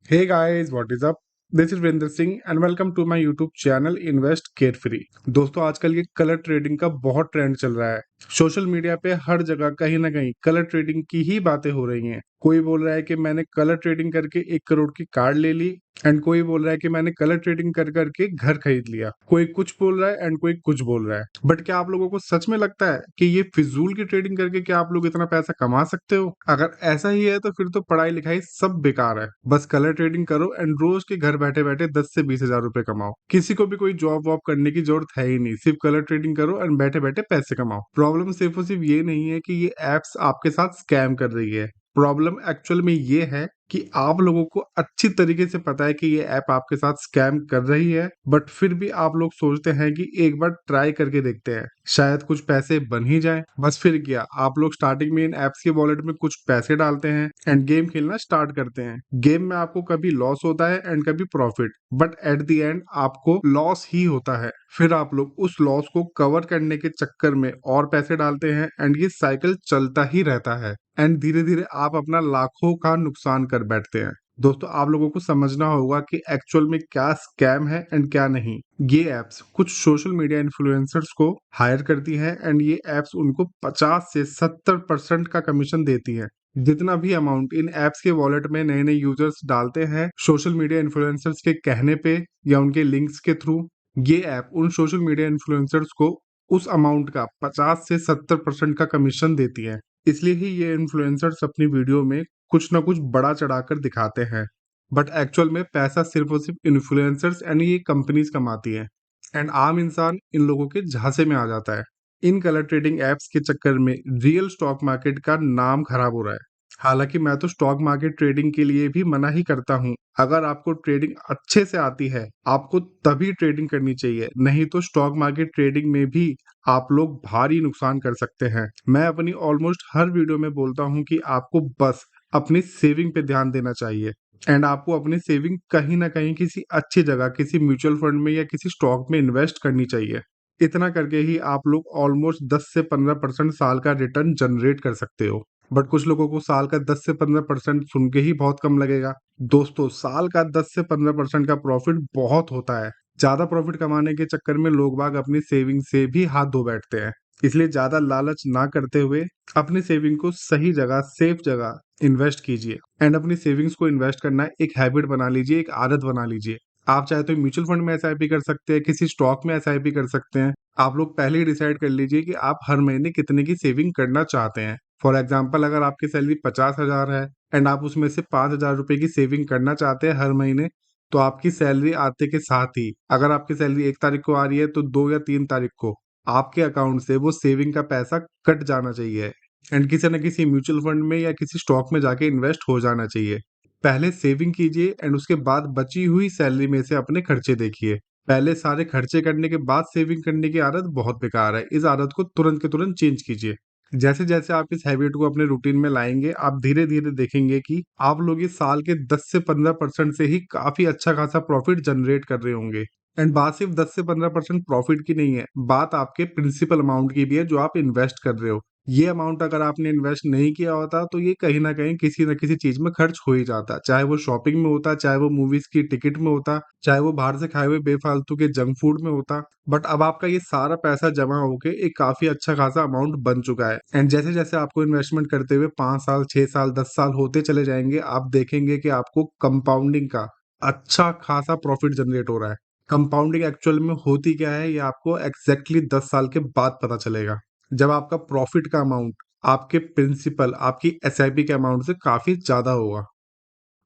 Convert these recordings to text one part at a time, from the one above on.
Hey guys, what is up? This is Vrinder Singh and welcome to my YouTube channel Invest Carefree। दोस्तों आजकल ये colour trading का बहुत trend चल रहा है। सोशल मीडिया पे हर जगह कहीं ना कहीं कलर ट्रेडिंग की ही बातें हो रही हैं। कोई बोल रहा है कि मैंने कलर ट्रेडिंग करके 1 करोड़ की कार ले ली एंड कोई बोल रहा है कि मैंने कलर ट्रेडिंग कर करके घर खरीद लिया। कोई कुछ बोल रहा है एंड कोई कुछ बोल रहा है। बट क्या आप लोगों को सच में लगता है कि ये फिजूल की ट्रेडिंग करके क्या आप लोग इतना पैसा कमा सकते हो? अगर ऐसा ही है तो फिर तो पढ़ाई लिखाई सब बेकार है। बस कलर ट्रेडिंग करो एंड रोज के घर बैठे बैठे 10 से 20 हजार रुपए कमाओ। किसी को भी कोई जॉब वॉब करने की जरूरत है ही नहीं, सिर्फ कलर ट्रेडिंग करो एंड बैठे बैठे पैसे कमाओ। प्रॉब्लम सिर्फ और सिर्फ ये नहीं है कि ये एप्स आपके साथ स्कैम कर रही है। प्रॉब्लम एक्चुअल में ये है कि आप लोगों को अच्छी तरीके से पता है कि ये ऐप आपके साथ स्कैम कर रही है, बट फिर भी आप लोग सोचते हैं कि एक बार ट्राई करके देखते हैं, शायद कुछ पैसे बन ही जाए। बस फिर क्या, आप लोग स्टार्टिंग में इन एप्स के वॉलेट में कुछ पैसे डालते हैं एंड गेम खेलना स्टार्ट करते हैं। गेम में आपको कभी लॉस होता है एंड कभी profit, but at the end आपको लॉस ही होता है। फिर आप लोग उस लॉस को कवर करने के चक्कर में और पैसे डालते हैं एंड ये साइकिल चलता ही रहता है एंड धीरे धीरे आप अपना लाखों का नुकसान कर बैठते हैं। दोस्तों आप लोगों को समझना होगा कि एक्चुअल में क्या स्कैम है एंड क्या नहीं। ये एप्स कुछ सोशल मीडिया इन्फ्लुएंसर्स को हायर करती है एंड ये एप्स उनको 50 से 70% का कमीशन देती है। जितना भी अमाउंट इन एप्स के वॉलेट में नए नए यूजर्स डालते हैं सोशल मीडिया इन्फ्लुएंसर्स के कहने पे या उनके लिंक्स के थ्रू, ये ऐप उन सोशल मीडिया इन्फ्लुएंसर्स को उस अमाउंट का 50 से 70% का कमीशन देती है। इसलिए ही ये इन्फ्लुएंसर्स अपनी वीडियो में कुछ ना कुछ बड़ा चढ़ाकर दिखाते हैं, बट एक्चुअल में पैसा सिर्फ और सिर्फ इन्फ्लुएंसर्स एंड ये कंपनीज कमाती है एंड आम इंसान इन लोगों के झांसे में आ जाता है। इन कलर ट्रेडिंग एप्स के चक्कर में रियल स्टॉक मार्केट का नाम खराब हो रहा है। हालांकि मैं तो स्टॉक मार्केट ट्रेडिंग के लिए भी मना ही करता हूँ। अगर आपको ट्रेडिंग अच्छे से आती है आपको तभी ट्रेडिंग करनी चाहिए, नहीं तो स्टॉक मार्केट ट्रेडिंग में भी आप लोग भारी नुकसान कर सकते हैं। मैं अपनी ऑलमोस्ट हर वीडियो में बोलता हूँ कि आपको बस अपनी सेविंग पे ध्यान देना चाहिए एंड आपको अपनी सेविंग कहीं ना कहीं किसी अच्छी जगह, किसी म्यूचुअल फंड में या किसी स्टॉक में इन्वेस्ट करनी चाहिए। इतना करके ही आप लोग ऑलमोस्ट 10 से 15% साल का रिटर्न जनरेट कर सकते हो। बट कुछ लोगों को साल का 10 से 15% सुन के ही बहुत कम लगेगा। दोस्तों साल का 10 से 15% का प्रॉफिट बहुत होता है। ज्यादा प्रॉफिट कमाने के चक्कर में लोग बाग अपनी सेविंग से भी हाथ धो बैठते हैं। इसलिए ज्यादा लालच ना करते हुए अपनी सेविंग को सही जगह, सेफ जगह इन्वेस्ट कीजिए एंड अपनी सेविंग्स को इन्वेस्ट करना एक हैबिट बना लीजिए, एक आदत बना लीजिए। आप चाहे तो म्यूचुअल फंड में एसआईपी कर सकते हैं, किसी स्टॉक में एसआईपी कर सकते हैं। आप लोग पहले ही डिसाइड कर लीजिए कि आप हर महीने कितने की सेविंग करना चाहते हैं। फॉर एग्जाम्पल अगर आपकी सैलरी 50 हजार है एंड आप उसमें से 5 हजार रुपए की सेविंग करना चाहते हैं हर महीने, तो आपकी सैलरी आते के साथ ही, अगर आपकी सैलरी 1 तारीख को आ रही है तो 2 या 3 तारीख को आपके अकाउंट से वो सेविंग का पैसा कट जाना चाहिए एंड किसी न किसी म्यूचुअल फंड में या किसी स्टॉक में जाके इन्वेस्ट हो जाना चाहिए। पहले सेविंग कीजिए एंड उसके बाद बची हुई सैलरी में से अपने खर्चे देखिए। पहले सारे खर्चे करने के बाद सेविंग करने की आदत बहुत बेकार है। इस आदत को तुरंत के तुरंत चेंज कीजिए। जैसे जैसे आप इस हैबिट को अपने रूटीन में लाएंगे आप धीरे धीरे देखेंगे कि आप लोग इस साल के 10 से 15% से ही काफी अच्छा खासा प्रॉफिट जनरेट कर रहे होंगे। एंड बात सिर्फ 10 से 15% प्रॉफिट की नहीं है, बात आपके प्रिंसिपल अमाउंट की भी है जो आप इन्वेस्ट कर रहे हो। ये अमाउंट अगर आपने इन्वेस्ट नहीं किया होता तो ये कहीं ना कहीं किसी न किसी चीज में खर्च हो ही जाता, चाहे वो शॉपिंग में होता, चाहे वो मूवीज की टिकट में होता, चाहे वो बाहर से खाए हुए बेफालतू के जंक फूड में होता। बट अब आपका ये सारा पैसा जमा होके एक काफी अच्छा खासा अमाउंट बन चुका है एंड जैसे जैसे आपको इन्वेस्टमेंट करते हुए 5 साल, 6 साल, 10 साल होते चले जाएंगे आप देखेंगे कि आपको कंपाउंडिंग का अच्छा खासा प्रॉफिट जनरेट हो रहा है। कंपाउंडिंग एक्चुअल में होती क्या है ये आपको एग्जैक्टली 10 साल के बाद पता चलेगा, जब आपका प्रॉफिट का अमाउंट आपके प्रिंसिपल, आपकी एसआईपी के अमाउंट से काफी ज्यादा होगा।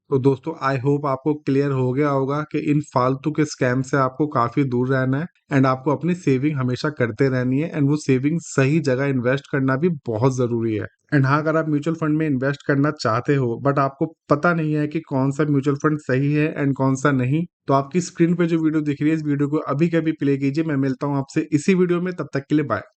तो दोस्तों आई होप आपको क्लियर हो गया होगा कि इन फालतू के स्कैम से आपको काफी दूर रहना है एंड आपको अपनी सेविंग हमेशा करते रहनी है एंड वो सेविंग सही जगह इन्वेस्ट करना भी बहुत जरूरी है। एंड हाँ, अगर आप म्यूचुअल फंड में इन्वेस्ट करना चाहते हो बट आपको पता नहीं है कि कौन सा म्यूचुअल फंड सही है एंड कौन सा नहीं, तो आपकी स्क्रीन पे जो वीडियो दिख रही है इस वीडियो को अभी के अभी प्ले कीजिए। मैं मिलता हूँ आपसे इसी वीडियो में, तब तक के लिए बाय।